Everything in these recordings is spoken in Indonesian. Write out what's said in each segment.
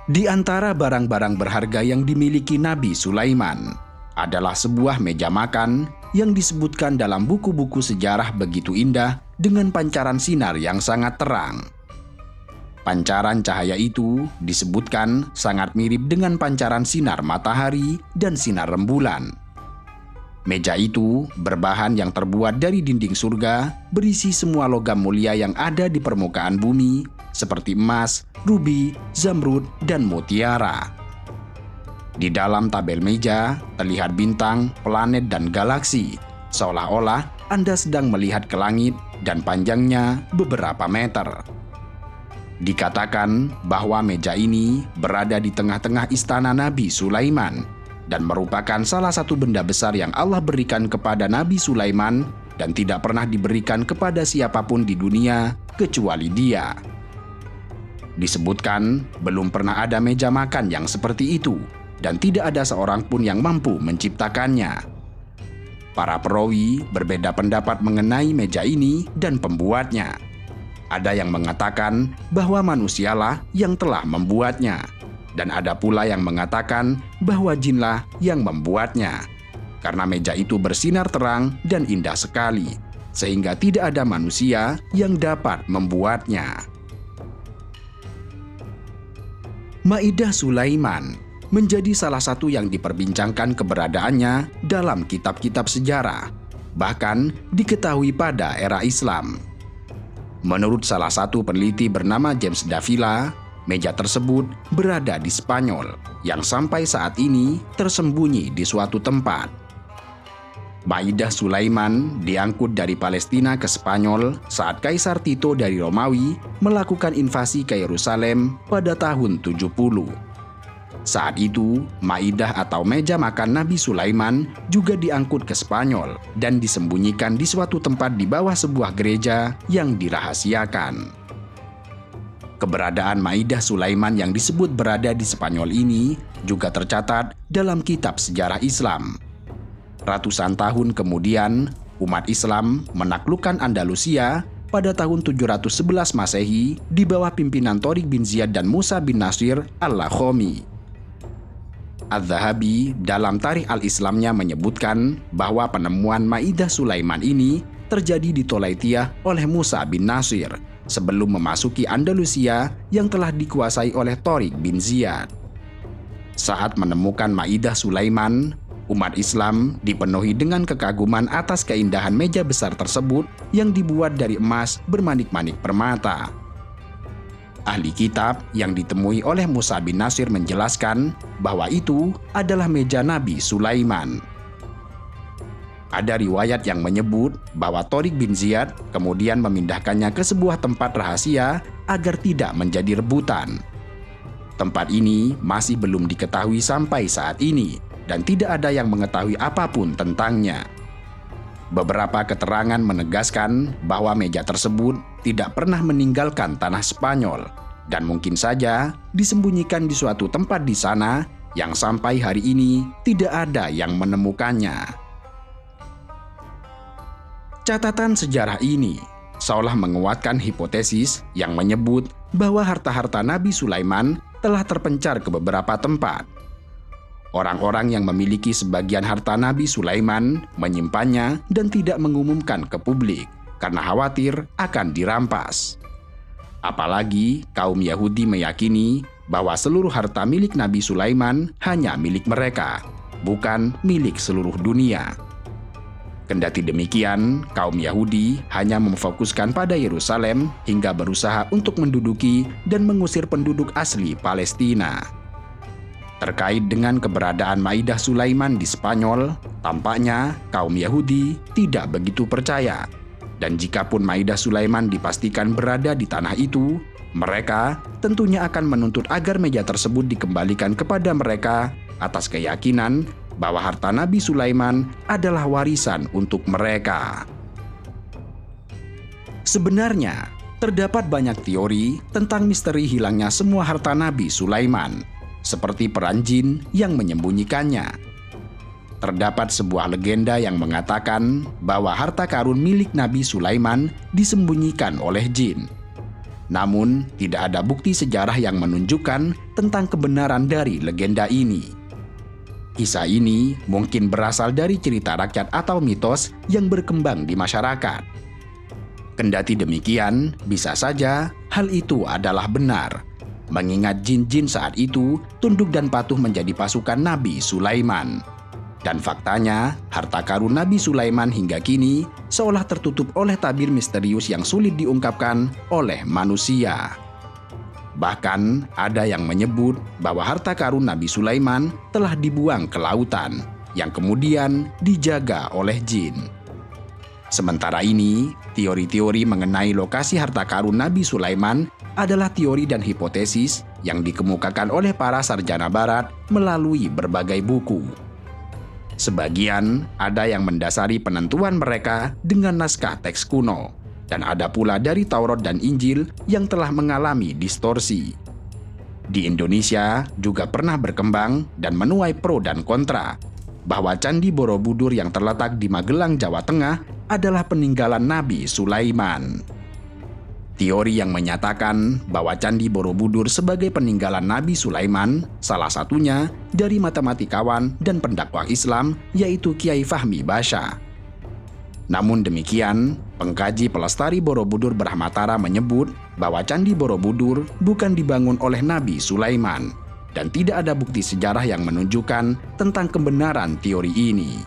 Di antara barang-barang berharga yang dimiliki Nabi Sulaiman adalah sebuah meja makan yang disebutkan dalam buku-buku sejarah begitu indah dengan pancaran sinar yang sangat terang. Pancaran cahaya itu disebutkan sangat mirip dengan pancaran sinar matahari dan sinar rembulan. Meja itu berbahan yang terbuat dari dinding surga, berisi semua logam mulia yang ada di permukaan bumi, seperti emas, rubi, zamrud, dan mutiara. Di dalam tabel meja terlihat bintang, planet, dan galaksi, seolah-olah Anda sedang melihat ke langit dan panjangnya beberapa meter. Dikatakan bahwa meja ini berada di tengah-tengah istana Nabi Sulaiman dan merupakan salah satu benda besar yang Allah berikan kepada Nabi Sulaiman dan tidak pernah diberikan kepada siapapun di dunia kecuali dia. Disebutkan belum pernah ada meja makan yang seperti itu dan tidak ada seorang pun yang mampu menciptakannya. Para perawi berbeda pendapat mengenai meja ini dan pembuatnya. Ada yang mengatakan bahwa manusialah yang telah membuatnya, dan ada pula yang mengatakan bahwa jinlah yang membuatnya. Karena meja itu bersinar terang dan indah sekali, sehingga tidak ada manusia yang dapat membuatnya. Maidah Sulaiman menjadi salah satu yang diperbincangkan keberadaannya dalam kitab-kitab sejarah, bahkan diketahui pada era Islam. Menurut salah satu peneliti bernama James Davila, meja tersebut berada di Spanyol yang sampai saat ini tersembunyi di suatu tempat. Maidah Sulaiman diangkut dari Palestina ke Spanyol saat Kaisar Tito dari Romawi melakukan invasi ke Yerusalem pada tahun 70. Saat itu, Maidah atau meja makan Nabi Sulaiman juga diangkut ke Spanyol dan disembunyikan di suatu tempat di bawah sebuah gereja yang dirahasiakan. Keberadaan Maidah Sulaiman yang disebut berada di Spanyol ini juga tercatat dalam kitab sejarah Islam. Ratusan tahun kemudian, umat Islam menaklukkan Andalusia pada tahun 711 Masehi di bawah pimpinan Tariq bin Ziyad dan Musa bin Nasir al-Lakhomi. Adz-Dzahabi dalam Tarikh al-Islamnya menyebutkan bahwa penemuan Maidah Sulaiman ini terjadi di Tolaitiyah oleh Musa bin Nasir sebelum memasuki Andalusia yang telah dikuasai oleh Tariq bin Ziyad. Saat menemukan Maidah Sulaiman, umat Islam dipenuhi dengan kekaguman atas keindahan meja besar tersebut yang dibuat dari emas bermanik-manik permata. Ahli kitab yang ditemui oleh Musa bin Nasir menjelaskan bahwa itu adalah meja Nabi Sulaiman. Ada riwayat yang menyebut bahwa Tariq bin Ziyad kemudian memindahkannya ke sebuah tempat rahasia agar tidak menjadi rebutan. Tempat ini masih belum diketahui sampai saat ini dan tidak ada yang mengetahui apapun tentangnya. Beberapa keterangan menegaskan bahwa meja tersebut tidak pernah meninggalkan tanah Spanyol dan mungkin saja disembunyikan di suatu tempat di sana yang sampai hari ini tidak ada yang menemukannya. Catatan sejarah ini seolah menguatkan hipotesis yang menyebut bahwa harta-harta Nabi Sulaiman telah terpencar ke beberapa tempat. Orang-orang yang memiliki sebagian harta Nabi Sulaiman menyimpannya dan tidak mengumumkan ke publik karena khawatir akan dirampas. Apalagi kaum Yahudi meyakini bahwa seluruh harta milik Nabi Sulaiman hanya milik mereka, bukan milik seluruh dunia. Kendati demikian, kaum Yahudi hanya memfokuskan pada Yerusalem hingga berusaha untuk menduduki dan mengusir penduduk asli Palestina. Terkait dengan keberadaan Maidah Sulaiman di Spanyol, tampaknya kaum Yahudi tidak begitu percaya. Dan jikapun Maidah Sulaiman dipastikan berada di tanah itu, mereka tentunya akan menuntut agar meja tersebut dikembalikan kepada mereka atas keyakinan bahwa harta Nabi Sulaiman adalah warisan untuk mereka. Sebenarnya, terdapat banyak teori tentang misteri hilangnya semua harta Nabi Sulaiman, seperti peran jin yang menyembunyikannya. Terdapat sebuah legenda yang mengatakan bahwa harta karun milik Nabi Sulaiman disembunyikan oleh jin. Namun, tidak ada bukti sejarah yang menunjukkan tentang kebenaran dari legenda ini. Kisah ini mungkin berasal dari cerita rakyat atau mitos yang berkembang di masyarakat. Kendati demikian, bisa saja hal itu adalah benar, mengingat jin-jin saat itu tunduk dan patuh menjadi pasukan Nabi Sulaiman. Dan faktanya, harta karun Nabi Sulaiman hingga kini seolah tertutup oleh tabir misterius yang sulit diungkapkan oleh manusia. Bahkan ada yang menyebut bahwa harta karun Nabi Sulaiman telah dibuang ke lautan, yang kemudian dijaga oleh jin. Sementara ini, teori-teori mengenai lokasi harta karun Nabi Sulaiman adalah teori dan hipotesis yang dikemukakan oleh para sarjana barat melalui berbagai buku. Sebagian ada yang mendasari penentuan mereka dengan naskah teks kuno, dan ada pula dari Taurat dan Injil yang telah mengalami distorsi. Di Indonesia juga pernah berkembang dan menuai pro dan kontra bahwa Candi Borobudur yang terletak di Magelang, Jawa Tengah adalah peninggalan Nabi Sulaiman. Teori yang menyatakan bahwa Candi Borobudur sebagai peninggalan Nabi Sulaiman, salah satunya dari matematikawan dan pendakwah Islam yaitu Kiai Fahmi Basha. Namun demikian, pengkaji pelestari Borobudur Brahmatara menyebut bahwa Candi Borobudur bukan dibangun oleh Nabi Sulaiman dan tidak ada bukti sejarah yang menunjukkan tentang kebenaran teori ini.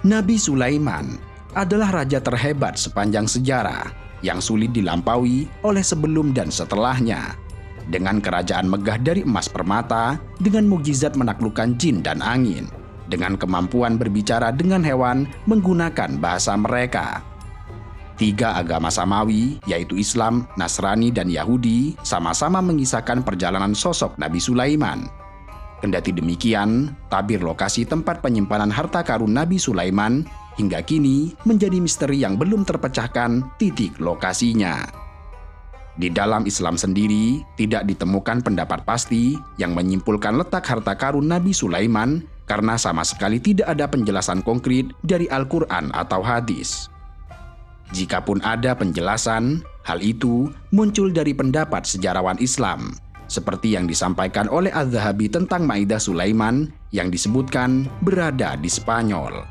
Nabi Sulaiman adalah raja terhebat sepanjang sejarah yang sulit dilampaui oleh sebelum dan setelahnya. Dengan kerajaan megah dari emas permata, dengan mukjizat menaklukkan jin dan angin, dengan kemampuan berbicara dengan hewan menggunakan bahasa mereka. 3 agama samawi, yaitu Islam, Nasrani, dan Yahudi, sama-sama mengisahkan perjalanan sosok Nabi Sulaiman. Kendati demikian, tabir lokasi tempat penyimpanan harta karun Nabi Sulaiman hingga kini menjadi misteri yang belum terpecahkan titik lokasinya. Di dalam Islam sendiri, tidak ditemukan pendapat pasti yang menyimpulkan letak harta karun Nabi Sulaiman karena sama sekali tidak ada penjelasan konkret dari Al-Quran atau hadis. Jikapun ada penjelasan, hal itu muncul dari pendapat sejarawan Islam, seperti yang disampaikan oleh Az-Zahabi tentang Maidah Sulaiman yang disebutkan berada di Spanyol.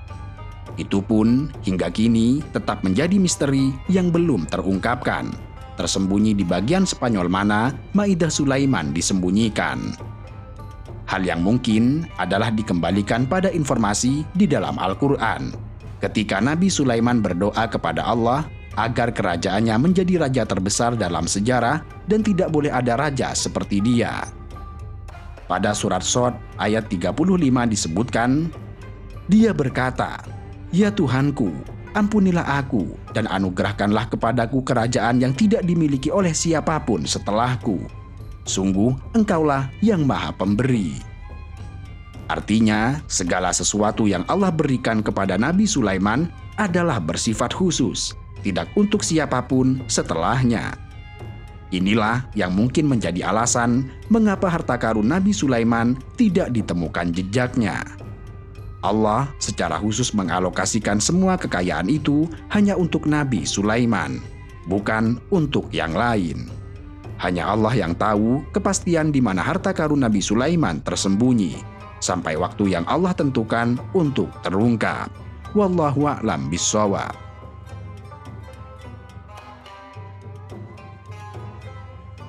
Itu pun hingga kini tetap menjadi misteri yang belum terungkapkan, tersembunyi di bagian Spanyol mana Maidah Sulaiman disembunyikan. Hal yang mungkin adalah dikembalikan pada informasi di dalam Al-Quran, ketika Nabi Sulaiman berdoa kepada Allah agar kerajaannya menjadi raja terbesar dalam sejarah dan tidak boleh ada raja seperti dia. Pada surat Shad ayat 35 disebutkan, dia berkata, "Ya Tuhanku, ampunilah aku dan anugerahkanlah kepadaku kerajaan yang tidak dimiliki oleh siapapun setelahku. Sungguh Engkaulah yang Maha Pemberi." Artinya, segala sesuatu yang Allah berikan kepada Nabi Sulaiman adalah bersifat khusus, tidak untuk siapapun setelahnya. Inilah yang mungkin menjadi alasan mengapa harta karun Nabi Sulaiman tidak ditemukan jejaknya. Allah secara khusus mengalokasikan semua kekayaan itu hanya untuk Nabi Sulaiman, bukan untuk yang lain. Hanya Allah yang tahu kepastian di mana harta karun Nabi Sulaiman tersembunyi, sampai waktu yang Allah tentukan untuk terungkap. Wallahu a'lam bishshawab.